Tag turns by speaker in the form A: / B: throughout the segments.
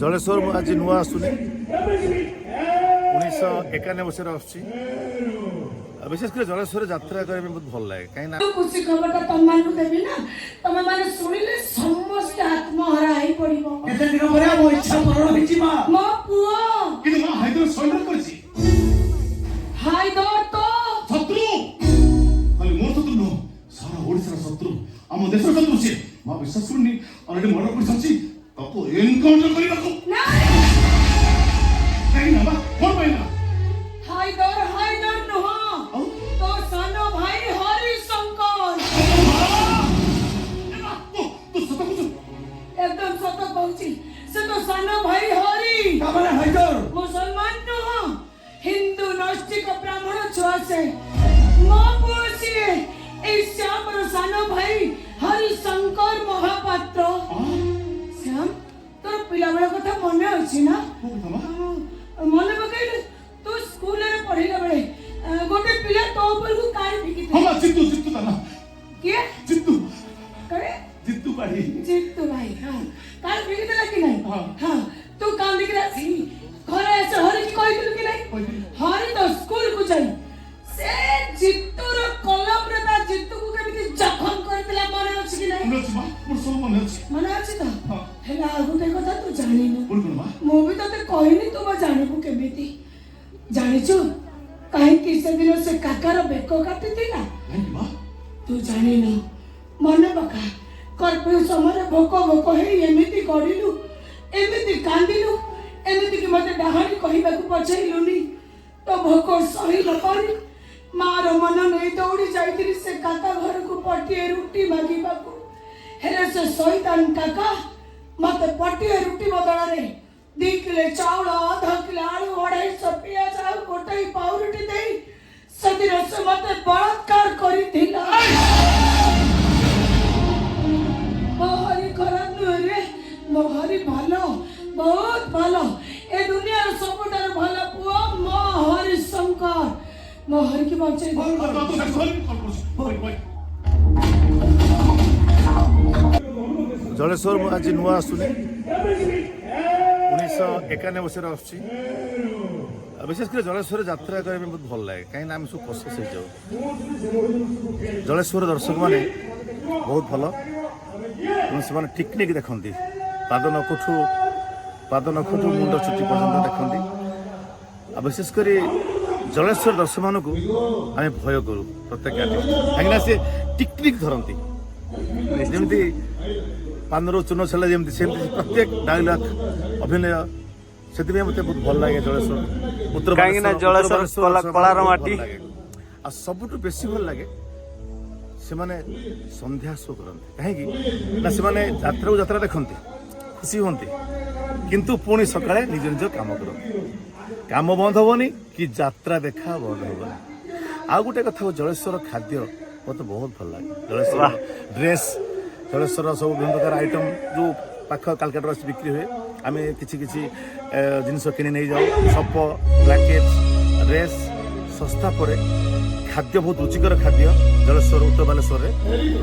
A: जलेश्वर मु आज नुआ आसुनी 1991 मसीह आसुची विशेषकर जलेश्वर यात्रा करने में बहुत भल लगे कहीं
B: खुशी खबरटा तुम मान देबी ना तुम माने सुनिले समस्त आत्महरा ही पड़िबो
C: केते दिन परे मो इच्छा पूर्ण होईची मा
B: मो पुओ
C: कि मा हाइदर सरेंडर करछि
B: हाइदर तो
C: शत्रु खाली मोर शत्रु नो सारा ओडिसा शत्रु हम देश शत्रु छे मा विश्वास करनी ऑलरेडी मर्डर कर सच्ची ताको एनकाउंटर करी रखो
B: नहीं
C: नहीं ना बा कोन पाइना
B: हाइदर नो तो सानो भाई हरि शंकर
C: तो सत कुछ
B: एकदम सत कहूची से तो सानो भाई हरि
C: काबले हाइदर
B: मुसलमान नो हिंदू नास्तिक ब्राह्मण छुआ से मो पुसी ए श्याम रो सानो भाई हरि शंकर महापात्र श्याम तोर पिला बेला कथा मने अछि ना मने बकैले तू स्कूल रे पढिला बेले गोटे पिला तो ऊपर को काई फिकी
C: हम जित्तू तना
B: के
C: जित्तू
B: करे
C: जित्तू भाई
B: हां काई फिकी देला कि नहीं
C: हां
B: हां तू काम दिख रहा सी घरे ऐसे हरि की कोई दिल कि नहीं हरि तो स्कूल को जाई से जित्तू रो कलम रे ता जित्तू को केमिति जखम कर दिला मने अछि कि नहीं मने अछि तो
C: हां
B: हेला गोटे कथा तू जानि न
C: बोल कोन मा
B: मो भी तो ते कहनी तू बा जानिबू केमिति जानिछु काहे कि से दिन से काकार बेको काटी दिला
C: नहीं मा
B: तू जानि न मने बका कर्फ्यू समय भोक हे एमिति गडिलु एमिति कांदिलु एमिति कि मते डाहाणी कहिबाकू पछैलुनी तो भोक सही लपरी मार मन नहीं दौड़ी जाइतिरी से काका घर को पटिए रुटी मागिबाकू हेले से शैतान काका मते पटिए रुटी बदला रे 2 किलो चाउल आधा किलो आलू 250 पियाज आ गोटे पाउरुटी देई सदिन से मते बलात्कार करी दिला मोहरी खराब नुरे मोहरी भालो बहुत भालो ए दुनिया सबुठार भालो पुओ मोहरी शंकर मोहरी की बचे
A: जलेश्वर मु आज नुआ आसुनी 1991 मसीह आसुची विशेषकर जलेश्वर यात्रा करने में बहुत भल लगे कहीं आम सब कसेस हो जाऊ जलेश्वर दर्शक मैंने बहुत भल से टिकनिक देखती पाद नखुठू मुंड चुटी पर्यटन देखती विशेषकर जलेश्वर दर्शक मानक आम भय करूँ प्रत्येक आर्टिस्ट कहीं सी टिकनिक धरती जमी पानर चून छेला जमी प्रत्येक डायलॉग अभिनय से मत बहुत भल लगे जलेश्वर उत्तर सबुठ बेसी भल लगे से माने संध्या शो करते कहीं यात्रा देखते खुशी हमें किंतु पुणी सकाଳେ निज निज काम करते काम बंद हेनी कि यात्रा देखा बंद हेनी आउ गोटे कथा जलेश्वर खाद्य मत बहुत भल लगे जलेश्वर ड्रेस जलेश्वर सब विभिन्न प्रकार आइटम जो पाख कालकाटा बिक्री हुए आम किसी जिनस किणी नहीं जाऊ सप ब्लैंकेट ड्रेस सस्ता पड़े खाद्य बहुत रुचिकर खाद्य जलेश्वर उत्तर बालेश्वर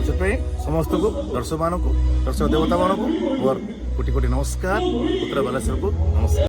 A: से समस्त को दर्शक देवता मानक मोर कोटि कोटि नमस्कार उत्तर बालेश्वर को नमस्कार।